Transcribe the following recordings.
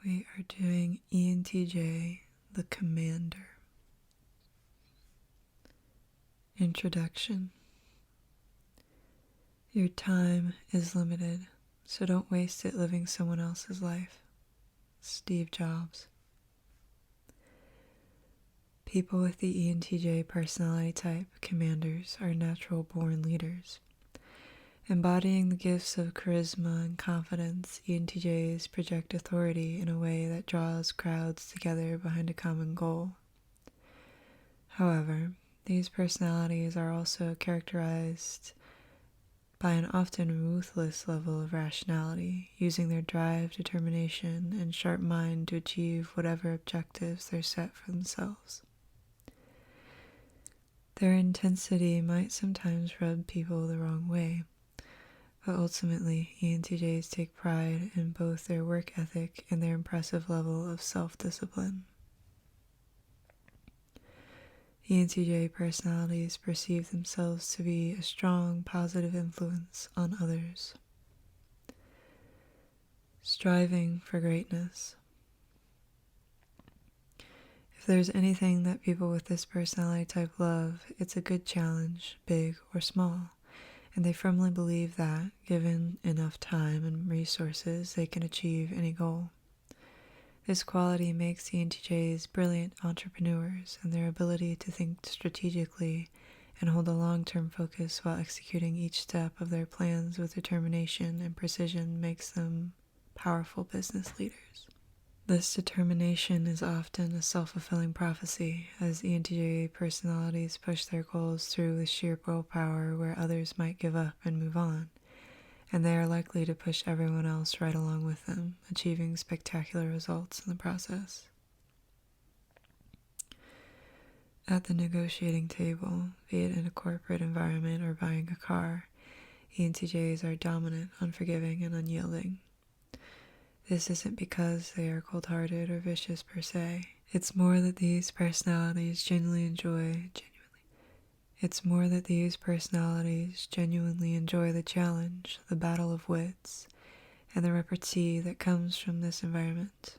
We are doing ENTJ, the Commander. Introduction. Your time is limited, so don't waste it living someone else's life. Steve Jobs. People with the ENTJ personality type, commanders, are natural-born leaders. Embodying the gifts of charisma and confidence, ENTJs project authority in a way that draws crowds together behind a common goal. However, these personalities are also characterized by an often ruthless level of rationality, using their drive, determination, and sharp mind to achieve whatever objectives they're set for themselves. Their intensity might sometimes rub people the wrong way, but ultimately, ENTJs take pride in both their work ethic and their impressive level of self-discipline. ENTJ personalities perceive themselves to be a strong, positive influence on others. Striving for greatness. If there's anything that people with this personality type love, it's a good challenge, big or small. And they firmly believe that, given enough time and resources, they can achieve any goal. This quality makes the ENTJs brilliant entrepreneurs, and their ability to think strategically and hold a long-term focus while executing each step of their plans with determination and precision makes them powerful business leaders. This determination is often a self-fulfilling prophecy, as ENTJ personalities push their goals through with sheer willpower where others might give up and move on, and they are likely to push everyone else right along with them, achieving spectacular results in the process. At the negotiating table, be it in a corporate environment or buying a car, ENTJs are dominant, unforgiving, and unyielding. This isn't because they are cold-hearted or vicious per se. It's more that these personalities genuinely enjoy the challenge, the battle of wits, and the repartee that comes from this environment.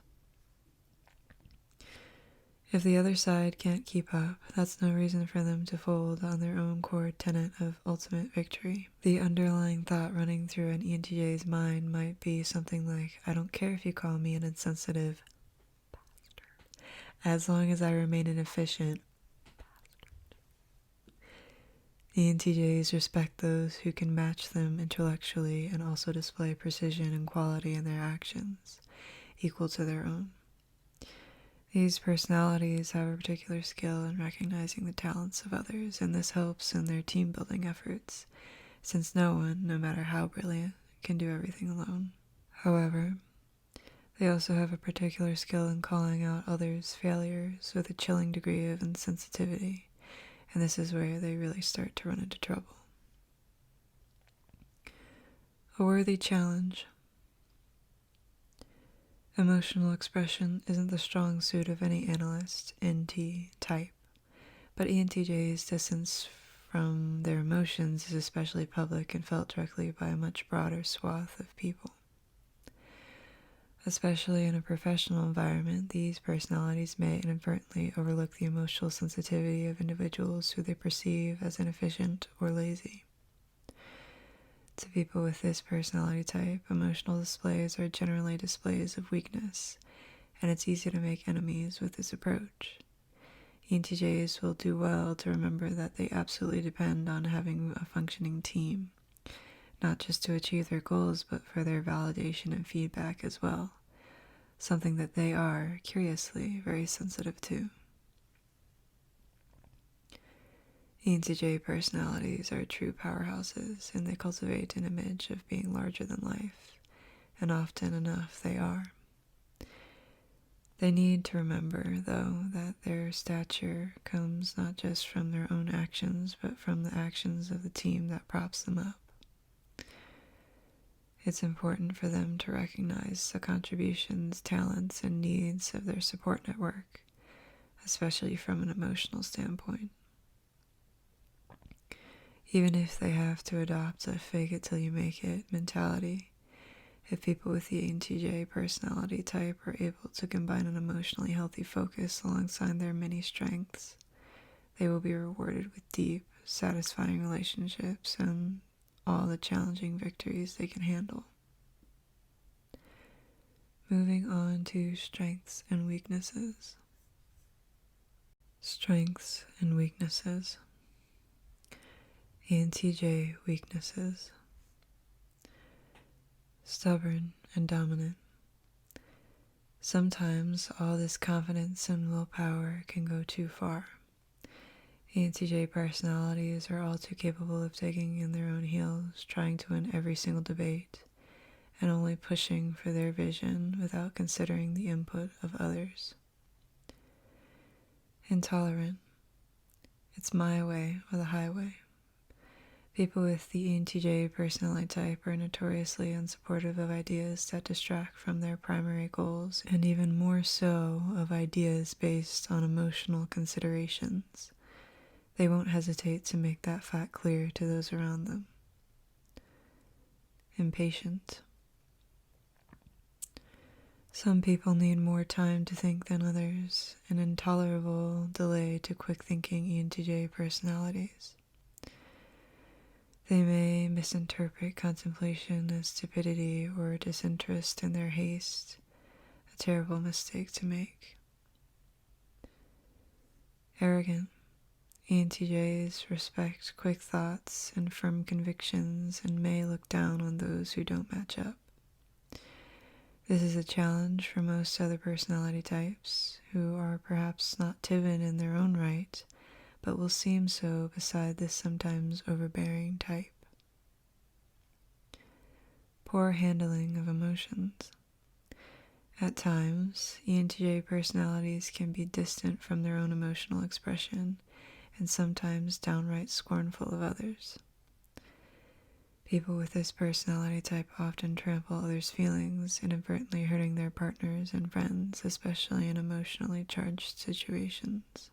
If the other side can't keep up, that's no reason for them to fold on their own core tenet of ultimate victory. The underlying thought running through an ENTJ's mind might be something like, I don't care if you call me an insensitive bastard, as long as I remain an efficient bastard. ENTJs respect those who can match them intellectually and also display precision and quality in their actions, equal to their own. These personalities have a particular skill in recognizing the talents of others, and this helps in their team-building efforts, since no one, no matter how brilliant, can do everything alone. However, they also have a particular skill in calling out others' failures with a chilling degree of insensitivity, and this is where they really start to run into trouble. A worthy challenge. Emotional expression isn't the strong suit of any analyst, NT type, but ENTJ's distance from their emotions is especially public and felt directly by a much broader swath of people. Especially in a professional environment, these personalities may inadvertently overlook the emotional sensitivity of individuals who they perceive as inefficient or lazy. To people with this personality type, emotional displays are generally displays of weakness, and it's easy to make enemies with this approach. ENTJs will do well to remember that they absolutely depend on having a functioning team, not just to achieve their goals, but for their validation and feedback as well, something that they are, curiously, very sensitive to. ENTJ personalities are true powerhouses, and they cultivate an image of being larger than life, and often enough they are. They need to remember, though, that their stature comes not just from their own actions, but from the actions of the team that props them up. It's important for them to recognize the contributions, talents, and needs of their support network, especially from an emotional standpoint. Even if they have to adopt a fake it till you make it mentality, If people with the ENTJ personality type are able to combine an emotionally healthy focus alongside their many strengths, they will be rewarded with deep, satisfying relationships and all the challenging victories they can handle. Moving on to strengths and weaknesses. Strengths and weaknesses. ENTJ weaknesses. Stubborn and dominant. Sometimes all this confidence and willpower can go too far. ENTJ personalities are all too capable of digging in their own heels, trying to win every single debate, and only pushing for their vision without considering the input of others. Intolerant. It's my way or the highway. People with the ENTJ personality type are notoriously unsupportive of ideas that distract from their primary goals, and even more so of ideas based on emotional considerations. They won't hesitate to make that fact clear to those around them. Impatient. Some people need more time to think than others, an intolerable delay to quick-thinking ENTJ personalities. They may misinterpret contemplation as stupidity or disinterest in their haste, a terrible mistake to make. Arrogant. ENTJs respect quick thoughts and firm convictions and may look down on those who don't match up. This is a challenge for most other personality types, who are perhaps not timid in their own right, but will seem so beside this sometimes overbearing type. Poor handling of emotions. At times, ENTJ personalities can be distant from their own emotional expression and sometimes downright scornful of others. People with this personality type often trample others' feelings, inadvertently hurting their partners and friends, especially in emotionally charged situations.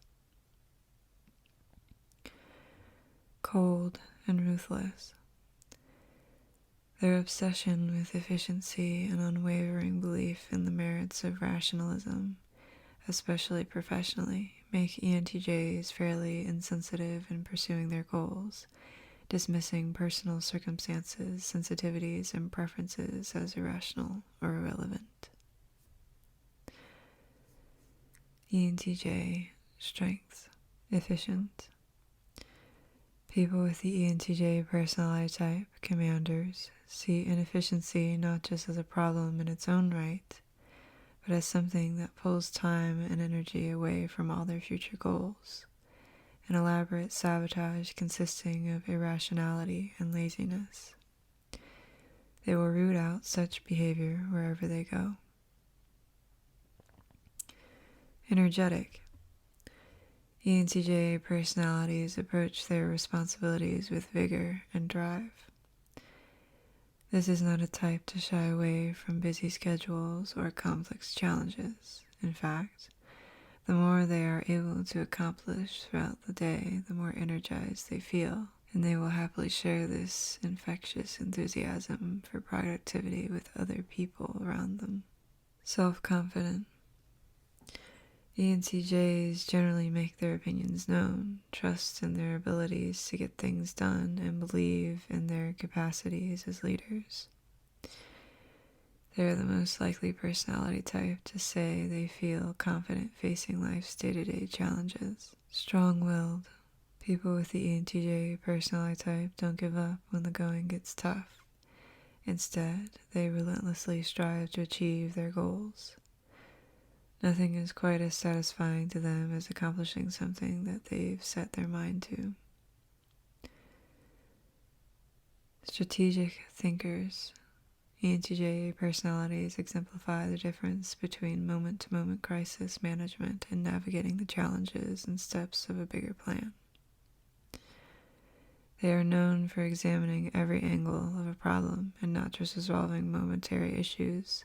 Cold and ruthless. Their obsession with efficiency and unwavering belief in the merits of rationalism, especially professionally, make ENTJs fairly insensitive in pursuing their goals, dismissing personal circumstances, sensitivities, and preferences as irrational or irrelevant. ENTJ strengths. Efficient. People with the ENTJ personality type, commanders, see inefficiency not just as a problem in its own right, but as something that pulls time and energy away from all their future goals. An elaborate sabotage consisting of irrationality and laziness. They will root out such behavior wherever they go. Energetic. ENTJ personalities approach their responsibilities with vigor and drive. This is not a type to shy away from busy schedules or complex challenges. In fact, the more they are able to accomplish throughout the day, the more energized they feel, and they will happily share this infectious enthusiasm for productivity with other people around them. Self-confident. ENTJs generally make their opinions known, trust in their abilities to get things done, and believe in their capacities as leaders. They are the most likely personality type to say they feel confident facing life's day-to-day challenges. Strong-willed. People with the ENTJ personality type don't give up when the going gets tough. Instead, they relentlessly strive to achieve their goals. Nothing is quite as satisfying to them as accomplishing something that they've set their mind to. Strategic thinkers. ENTJ personalities exemplify the difference between moment-to-moment crisis management and navigating the challenges and steps of a bigger plan. They are known for examining every angle of a problem and not just resolving momentary issues,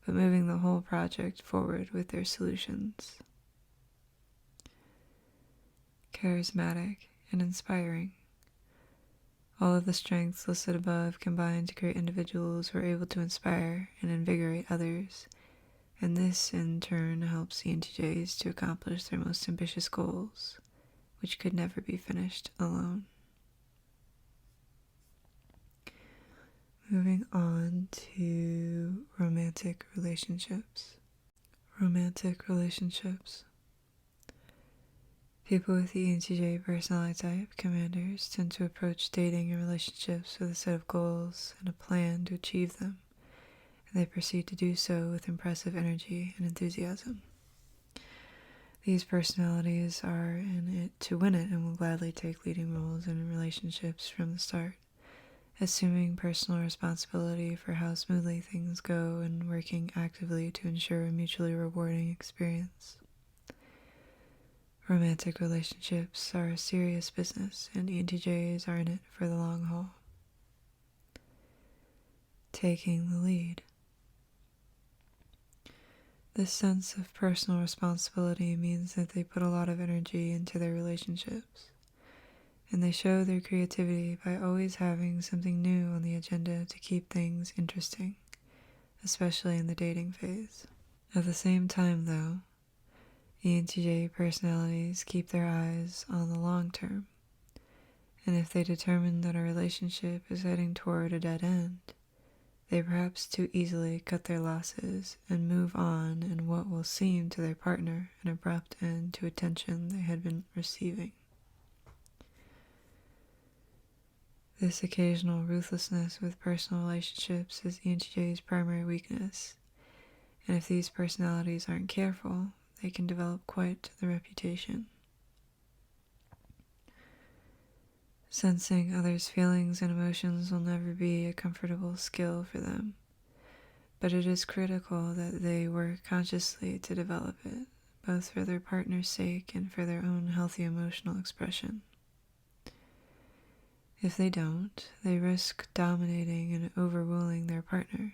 but moving the whole project forward with their solutions. Charismatic and inspiring. All of the strengths listed above combine to create individuals who are able to inspire and invigorate others, and this in turn helps ENTJs to accomplish their most ambitious goals, which could never be finished alone. Moving on to romantic relationships. Romantic relationships. People with the ENTJ personality type, commanders, tend to approach dating and relationships with a set of goals and a plan to achieve them, and they proceed to do so with impressive energy and enthusiasm. These personalities are in it to win it and will gladly take leading roles in relationships from the start, assuming personal responsibility for how smoothly things go and working actively to ensure a mutually rewarding experience. Romantic relationships are a serious business, and ENTJs are in it for the long haul. Taking the lead. This sense of personal responsibility means that they put a lot of energy into their relationships, and they show their creativity by always having something new on the agenda to keep things interesting, especially in the dating phase. At the same time, though, ENTJ personalities keep their eyes on the long term, and if they determine that a relationship is heading toward a dead end, they perhaps too easily cut their losses and move on in what will seem to their partner an abrupt end to attention they had been receiving. This occasional ruthlessness with personal relationships is ENTJ's primary weakness, and if these personalities aren't careful, they can develop quite the reputation. Sensing others' feelings and emotions will never be a comfortable skill for them, but it is critical that they work consciously to develop it, both for their partner's sake and for their own healthy emotional expression. If they don't, they risk dominating and overruling their partner,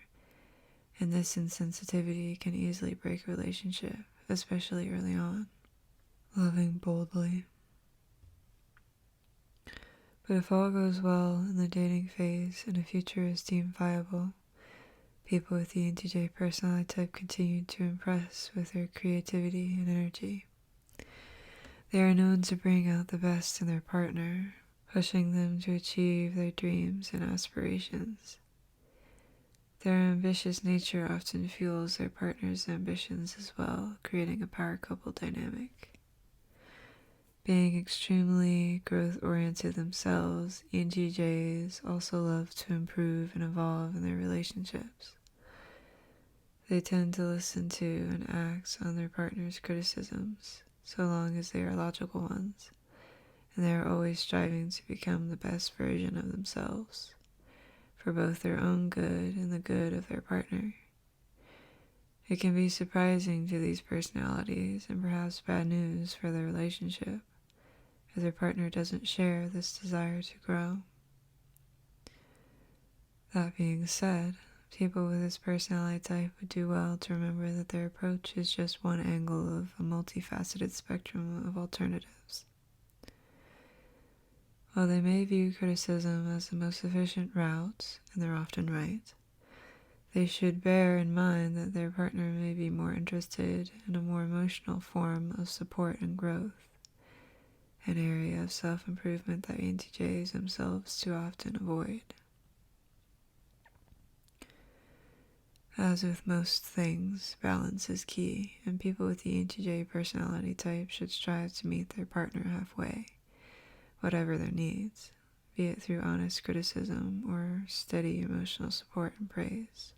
and this insensitivity can easily break a relationship, especially early on. Loving boldly. But if all goes well in the dating phase and a future is deemed viable, people with the ENTJ personality type continue to impress with their creativity and energy. They are known to bring out the best in their partner, pushing them to achieve their dreams and aspirations. Their ambitious nature often fuels their partner's ambitions as well, creating a power couple dynamic. Being extremely growth-oriented themselves, ENTJs also love to improve and evolve in their relationships. They tend to listen to and act on their partner's criticisms, so long as they are logical ones, and they are always striving to become the best version of themselves, for both their own good and the good of their partner. It can be surprising to these personalities and perhaps bad news for their relationship if their partner doesn't share this desire to grow. That being said, people with this personality type would do well to remember that their approach is just one angle of a multifaceted spectrum of alternatives. While they may view criticism as the most efficient route, and they're often right, they should bear in mind that their partner may be more interested in a more emotional form of support and growth, an area of self-improvement that ENTJs themselves too often avoid. As with most things, balance is key, and people with the ENTJ personality type should strive to meet their partner halfway, whatever their needs, be it through honest criticism or steady emotional support and praise.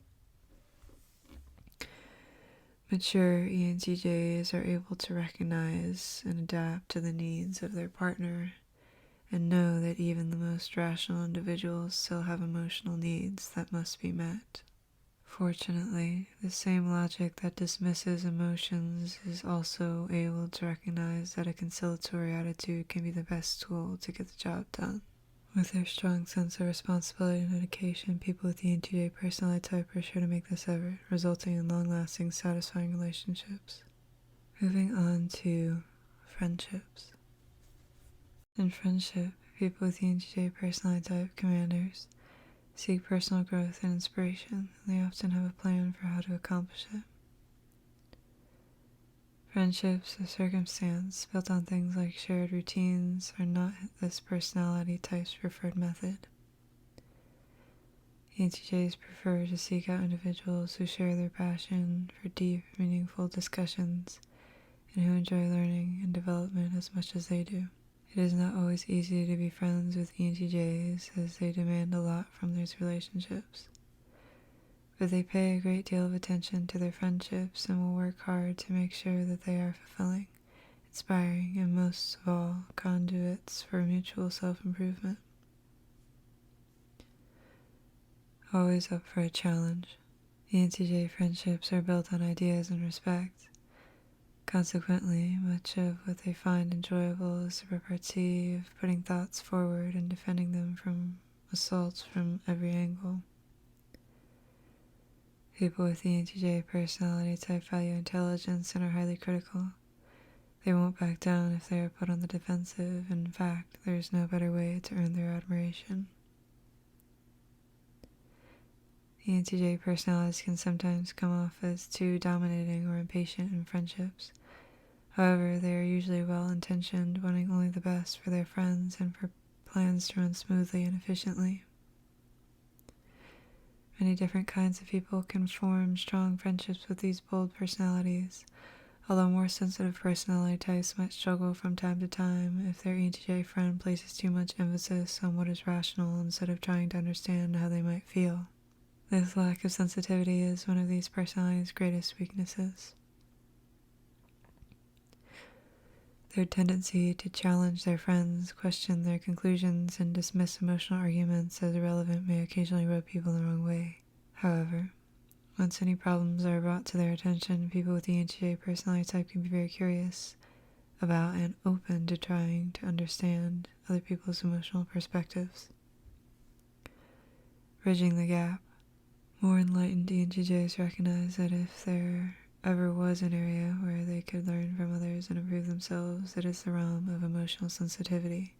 Mature ENTJs are able to recognize and adapt to the needs of their partner and know that even the most rational individuals still have emotional needs that must be met. Fortunately, the same logic that dismisses emotions is also able to recognize that a conciliatory attitude can be the best tool to get the job done. With their strong sense of responsibility and dedication, people with the ENTJ personality type are sure to make this effort, resulting in long-lasting, satisfying relationships. Moving on to friendships. In friendship, People with the ENTJ personality type commanders seek personal growth and inspiration, and they often have a plan for how to accomplish it. Friendships of circumstance built on things like shared routines are not this personality type's preferred method. ENTJs prefer to seek out individuals who share their passion for deep, meaningful discussions and who enjoy learning and development as much as they do. It is not always easy to be friends with ENTJs as they demand a lot from these relationships. But they pay a great deal of attention to their friendships and will work hard to make sure that they are fulfilling, inspiring, and most of all, conduits for mutual self-improvement. Always up for a challenge. ENTJ friendships are built on ideas and respect. Consequently, much of what they find enjoyable is the repartee of putting thoughts forward and defending them from assaults from every angle. People with the ENTJ personality type value intelligence and are highly critical. They won't back down if they are put on the defensive. In fact, there is no better way to earn their admiration. ENTJ personalities can sometimes come off as too dominating or impatient in friendships. However, they are usually well-intentioned, wanting only the best for their friends and for plans to run smoothly and efficiently. Many different kinds of people can form strong friendships with these bold personalities, although more sensitive personality types might struggle from time to time if their ENTJ friend places too much emphasis on what is rational instead of trying to understand how they might feel. This lack of sensitivity is one of these personalities' greatest weaknesses. Their tendency to challenge their friends, question their conclusions, and dismiss emotional arguments as irrelevant may occasionally rub people the wrong way. However, once any problems are brought to their attention, people with the ENTJ personality type can be very curious about and open to trying to understand other people's emotional perspectives. Bridging the gap. More enlightened ENTJs recognize that if there ever was an area where they could learn from others and improve themselves, it is the realm of emotional sensitivity.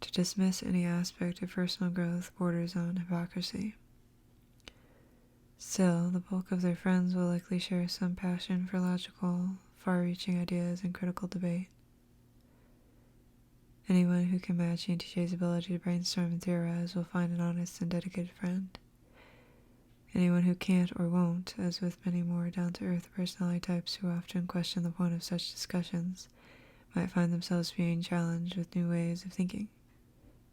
To dismiss any aspect of personal growth borders on hypocrisy. Still, the bulk of their friends will likely share some passion for logical, far-reaching ideas and critical debate. Anyone who can match ENTJ's ability to brainstorm and theorize will find an honest and dedicated friend. Anyone who can't or won't, as with many more down-to-earth personality types who often question the point of such discussions, might find themselves being challenged with new ways of thinking,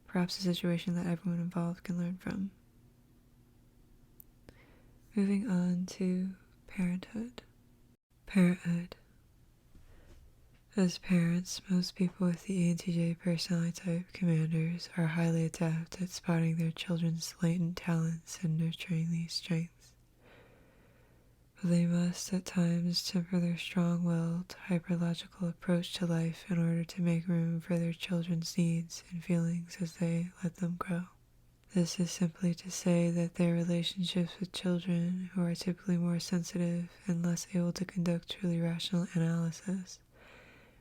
perhaps a situation that everyone involved can learn from. Moving on to parenthood. Parenthood. As parents, most people with the ENTJ personality type commanders are highly adept at spotting their children's latent talents and nurturing these strengths. But they must at times temper their strong-willed, hyperlogical approach to life in order to make room for their children's needs and feelings as they let them grow. This is simply to say that their relationships with children, who are typically more sensitive and less able to conduct truly rational analysis,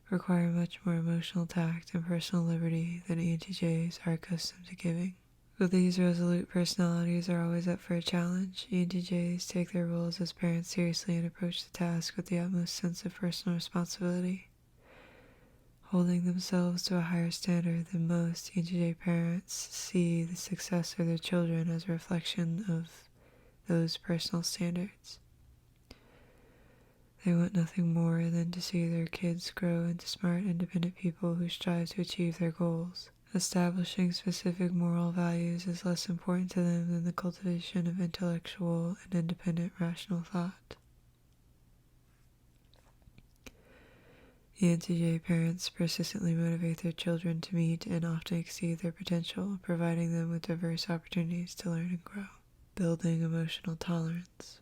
require much more emotional tact and personal liberty than ENTJs are accustomed to giving. Though these resolute personalities are always up for a challenge, ENTJs take their roles as parents seriously and approach the task with the utmost sense of personal responsibility. Holding themselves to a higher standard than most, ENTJ parents see the success of their children as a reflection of those personal standards. They want nothing more than to see their kids grow into smart, independent people who strive to achieve their goals. Establishing specific moral values is less important to them than the cultivation of intellectual and independent rational thought. ENTJ parents persistently motivate their children to meet and often exceed their potential, providing them with diverse opportunities to learn and grow. Building emotional tolerance.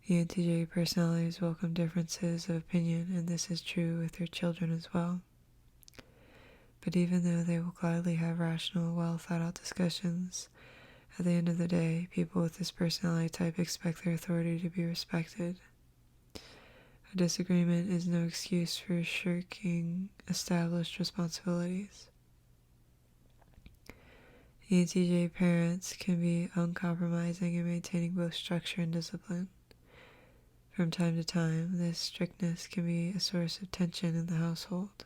ENTJ personalities welcome differences of opinion, and this is true with their children as well. But even though they will gladly have rational, well-thought-out discussions, at the end of the day, people with this personality type expect their authority to be respected. A disagreement is no excuse for shirking established responsibilities. ENTJ parents can be uncompromising in maintaining both structure and discipline. From time to time, this strictness can be a source of tension in the household.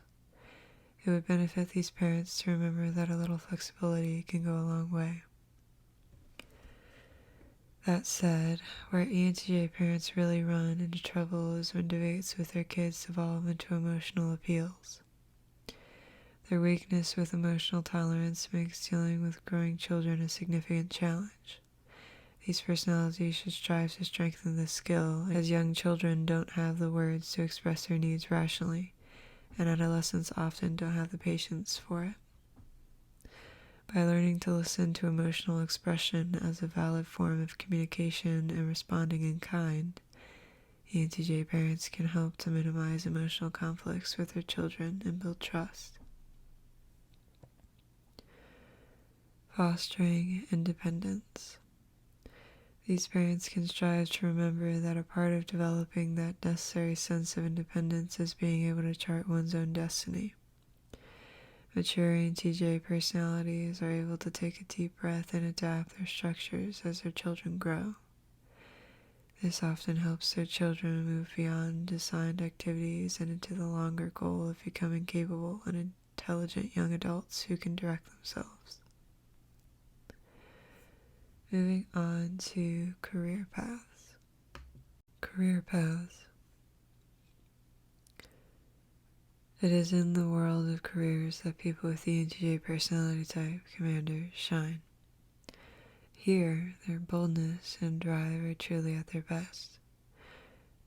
It would benefit these parents to remember that a little flexibility can go a long way. That said, where ENTJ parents really run into trouble is when debates with their kids evolve into emotional appeals. Their weakness with emotional tolerance makes dealing with growing children a significant challenge. These personalities should strive to strengthen this skill, as young children don't have the words to express their needs rationally, and adolescents often don't have the patience for it. By learning to listen to emotional expression as a valid form of communication and responding in kind, ENTJ parents can help to minimize emotional conflicts with their children and build trust. Fostering independence. These parents can strive to remember that a part of developing that necessary sense of independence is being able to chart one's own destiny. Mature ENTJ personalities are able to take a deep breath and adapt their structures as their children grow. This often helps their children move beyond assigned activities and into the longer goal of becoming capable and intelligent young adults who can direct themselves. Moving on to career paths. Career paths. It is in the world of careers that people with the ENTJ personality type commanders shine. Here, their boldness and drive are truly at their best.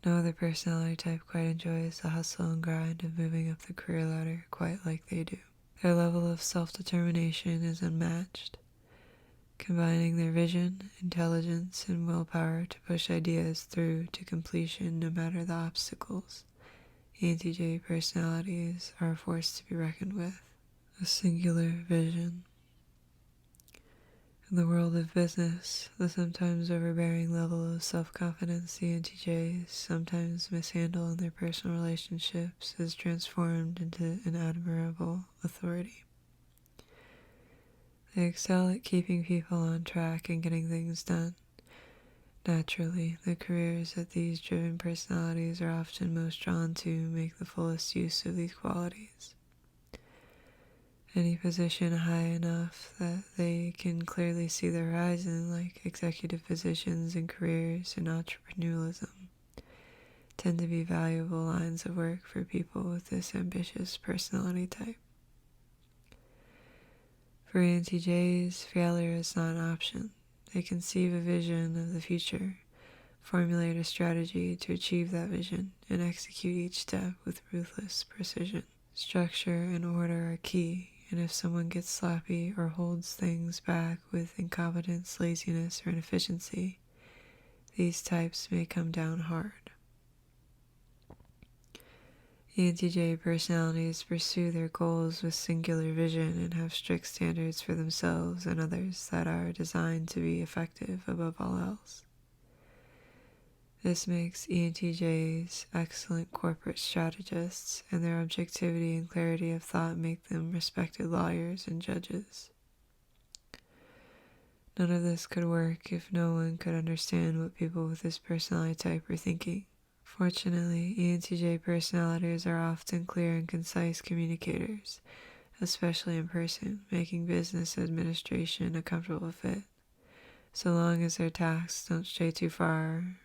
No other personality type quite enjoys the hustle and grind of moving up the career ladder quite like they do. Their level of self-determination is unmatched, combining their vision, intelligence, and willpower to push ideas through to completion no matter the obstacles. ENTJ personalities are a force to be reckoned with. A singular vision. In the world of business, the sometimes overbearing level of self-confidence the ENTJs sometimes mishandle in their personal relationships is transformed into an admirable authority. They excel at keeping people on track and getting things done. Naturally, the careers that these driven personalities are often most drawn to make the fullest use of these qualities. Any position high enough that they can clearly see the horizon, like executive positions and careers in entrepreneurialism, tend to be valuable lines of work for people with this ambitious personality type. For ENTJs, failure is not an option. They conceive a vision of the future, formulate a strategy to achieve that vision, and execute each step with ruthless precision. Structure and order are key, and if someone gets sloppy or holds things back with incompetence, laziness, or inefficiency, these types may come down hard. ENTJ personalities pursue their goals with singular vision and have strict standards for themselves and others that are designed to be effective above all else. This makes ENTJs excellent corporate strategists, and their objectivity and clarity of thought make them respected lawyers and judges. None of this could work if no one could understand what people with this personality type are thinking. Fortunately, ENTJ personalities are often clear and concise communicators, especially in person, making business administration a comfortable fit, so long as their tasks don't stray too far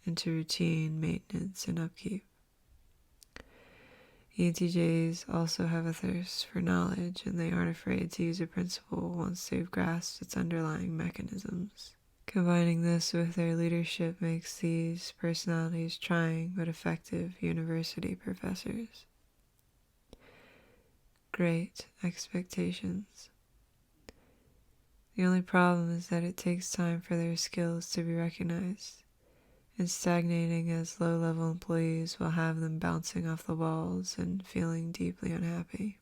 into routine, maintenance, and upkeep. ENTJs also have a thirst for knowledge, and they aren't afraid to use a principle once they've grasped its underlying mechanisms. Combining this with their leadership makes these personalities trying but effective university professors. Great expectations. The only problem is that it takes time for their skills to be recognized, and stagnating as low-level employees will have them bouncing off the walls and feeling deeply unhappy.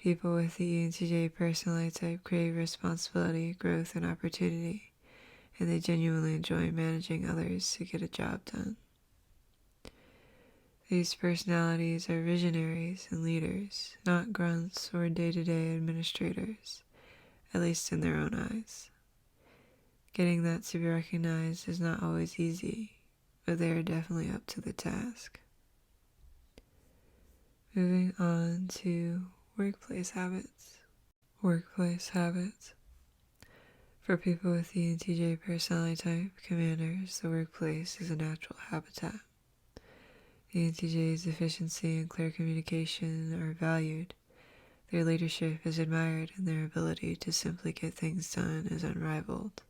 People with the ENTJ personality type crave responsibility, growth, and opportunity, and they genuinely enjoy managing others to get a job done. These personalities are visionaries and leaders, not grunts or day-to-day administrators. at least in their own eyes. Getting that to be recognized is not always easy, but they are definitely up to the task. Moving on to workplace habits. Workplace habits. For people with the ENTJ personality type, commanders, the workplace is a natural habitat. The ENTJ's efficiency and clear communication are valued. Their leadership is admired, and their ability to simply get things done is unrivaled.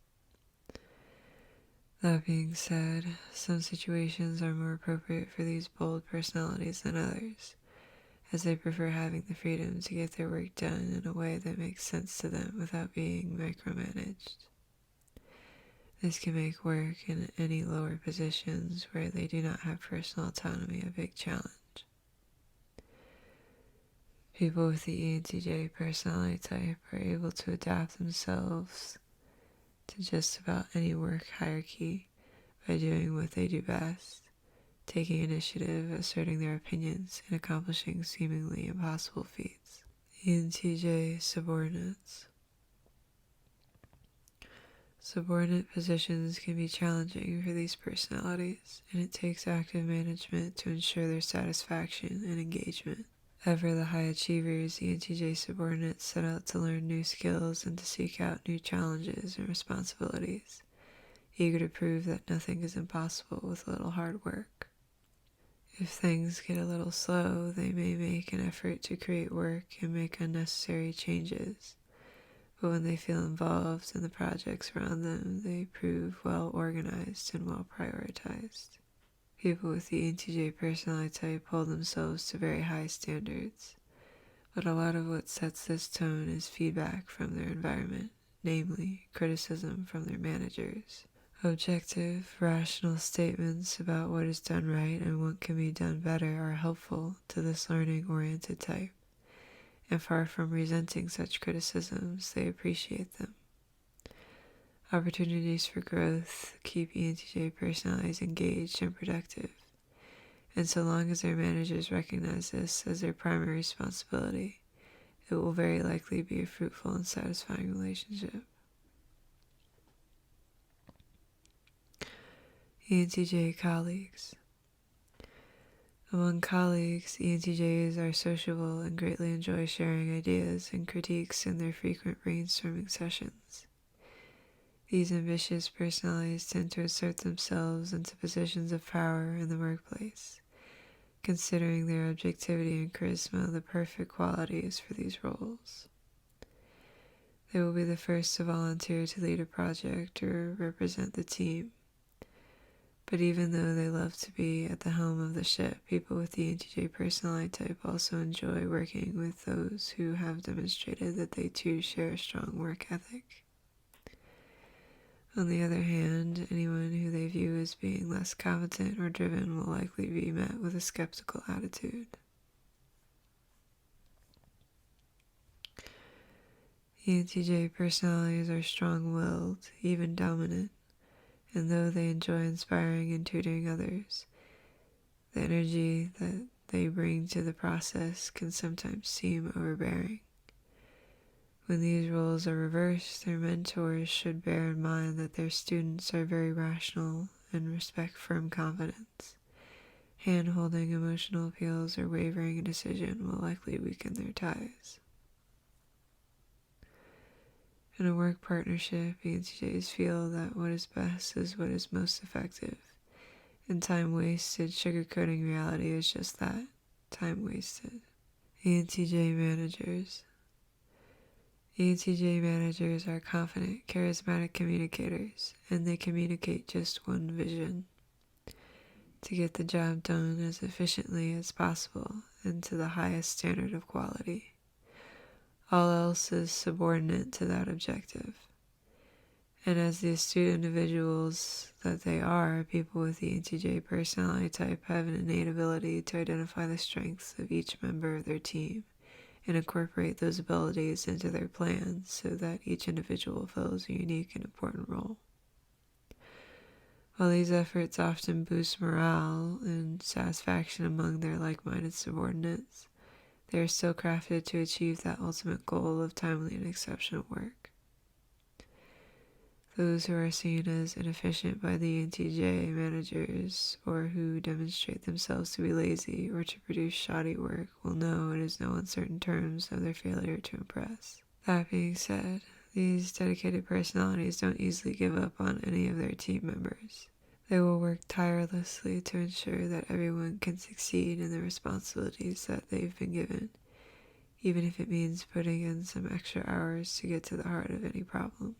That being said, some situations are more appropriate for these bold personalities than others, as they prefer having the freedom to get their work done in a way that makes sense to them without being micromanaged. This can make work in any lower positions where they do not have personal autonomy a big challenge. People with the ENTJ personality type are able to adapt themselves to just about any work hierarchy by doing what they do best, taking initiative, asserting their opinions, and accomplishing seemingly impossible feats. ENTJ subordinates. Subordinate positions can be challenging for these personalities, and it takes active management to ensure their satisfaction and engagement. Ever the high achievers, ENTJ subordinates set out to learn new skills and to seek out new challenges and responsibilities, eager to prove that nothing is impossible with a little hard work. If things get a little slow, they may make an effort to create work and make unnecessary changes, but when they feel involved in the projects around them, they prove well organized and well prioritized. People with the ENTJ personality type hold themselves to very high standards, but a lot of what sets this tone is feedback from their environment, namely criticism from their managers. Objective, rational statements about what is done right and what can be done better are helpful to this learning-oriented type, and far from resenting such criticisms, they appreciate them. Opportunities for growth keep ENTJ personalities engaged and productive, and so long as their managers recognize this as their primary responsibility, it will very likely be a fruitful and satisfying relationship. ENTJ colleagues. Among colleagues, ENTJs are sociable and greatly enjoy sharing ideas and critiques in their frequent brainstorming sessions. These ambitious personalities tend to assert themselves into positions of power in the workplace, considering their objectivity and charisma the perfect qualities for these roles. They will be the first to volunteer to lead a project or represent the team. But even though they love to be at the helm of the ship, people with the ENTJ personality type also enjoy working with those who have demonstrated that they too share a strong work ethic. On the other hand, anyone who they view as being less competent or driven will likely be met with a skeptical attitude. ENTJ personalities are strong-willed, even dominant, and though they enjoy inspiring and tutoring others, the energy that they bring to the process can sometimes seem overbearing. When these roles are reversed, their mentors should bear in mind that their students are very rational and respect firm confidence. Hand-holding emotional appeals or wavering a decision will likely weaken their ties. In a work partnership, ENTJs feel that what is best is what is most effective, and time wasted sugarcoating reality is just that, time wasted. ENTJ managers. ENTJ managers are confident, charismatic communicators, and they communicate just one vision: to get the job done as efficiently as possible and to the highest standard of quality. All else is subordinate to that objective. And as the astute individuals that they are, people with the ENTJ personality type have an innate ability to identify the strengths of each member of their team and incorporate those abilities into their plans so that each individual fills a unique and important role. While these efforts often boost morale and satisfaction among their like-minded subordinates, they are still crafted to achieve that ultimate goal of timely and exceptional work. Those who are seen as inefficient by the ENTJ managers or who demonstrate themselves to be lazy or to produce shoddy work will know it is no uncertain terms of their failure to impress. That being said, these dedicated personalities don't easily give up on any of their team members. They will work tirelessly to ensure that everyone can succeed in the responsibilities that they've been given, even if it means putting in some extra hours to get to the heart of any problem.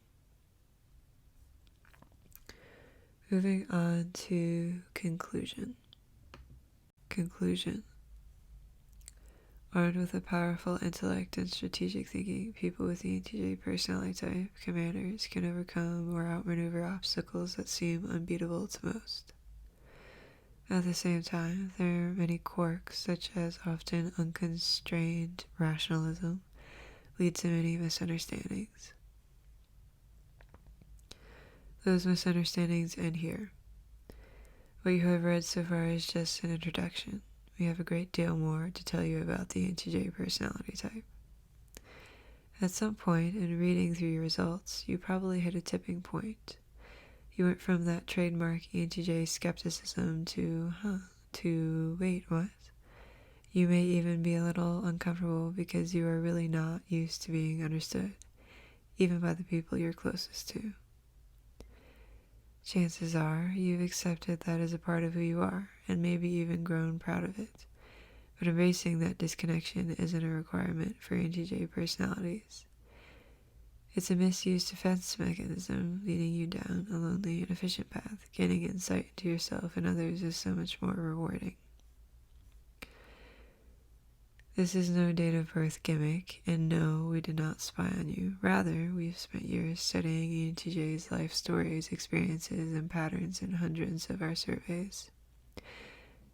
Moving on to conclusion. Conclusion. Armed with a powerful intellect and strategic thinking, people with the ENTJ personality type, commanders, can overcome or outmaneuver obstacles that seem unbeatable to most. At the same time, there are many quirks, such as often unconstrained rationalism, lead to many misunderstandings. Those misunderstandings end here. What you have read so far is just an introduction. We have a great deal more to tell you about the ENTJ personality type. At some point in reading through your results, you probably hit a tipping point. You went from that trademark ENTJ skepticism to wait, what? You may even be a little uncomfortable because you are really not used to being understood, even by the people you're closest to. Chances are you've accepted that as a part of who you are, and maybe even grown proud of it. But embracing that disconnection isn't a requirement for ENTJ personalities. It's a misused defense mechanism leading you down a lonely and efficient path. Gaining insight into yourself and others is so much more rewarding. This is no date of birth gimmick, and no, we did not spy on you. Rather, we've spent years studying ENTJ's life stories, experiences, and patterns in hundreds of our surveys.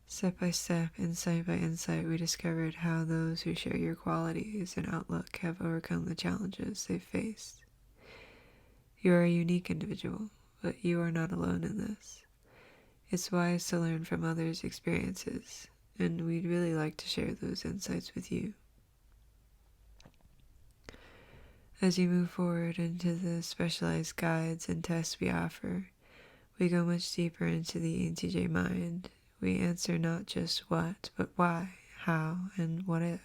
Step by step, insight by insight, we discovered how those who share your qualities and outlook have overcome the challenges they've faced. You are a unique individual, but you are not alone in this. It's wise to learn from others' experiences, and we'd really like to share those insights with you. As you move forward into the specialized guides and tests we offer, we go much deeper into the ENTJ mind. We answer not just what, but why, how, and what if.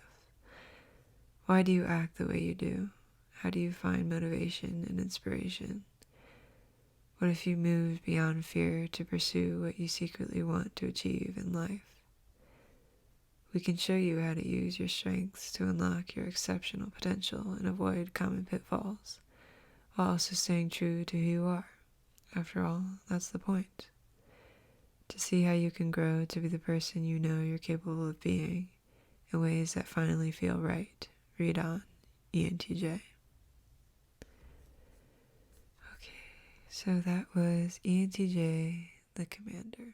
Why do you act the way you do? How do you find motivation and inspiration? What if you moved beyond fear to pursue what you secretly want to achieve in life? We can show you how to use your strengths to unlock your exceptional potential and avoid common pitfalls, while also staying true to who you are. After all, that's the point. To see how you can grow to be the person you know you're capable of being in ways that finally feel right. Read on, ENTJ. Okay, so that was ENTJ, the Commander.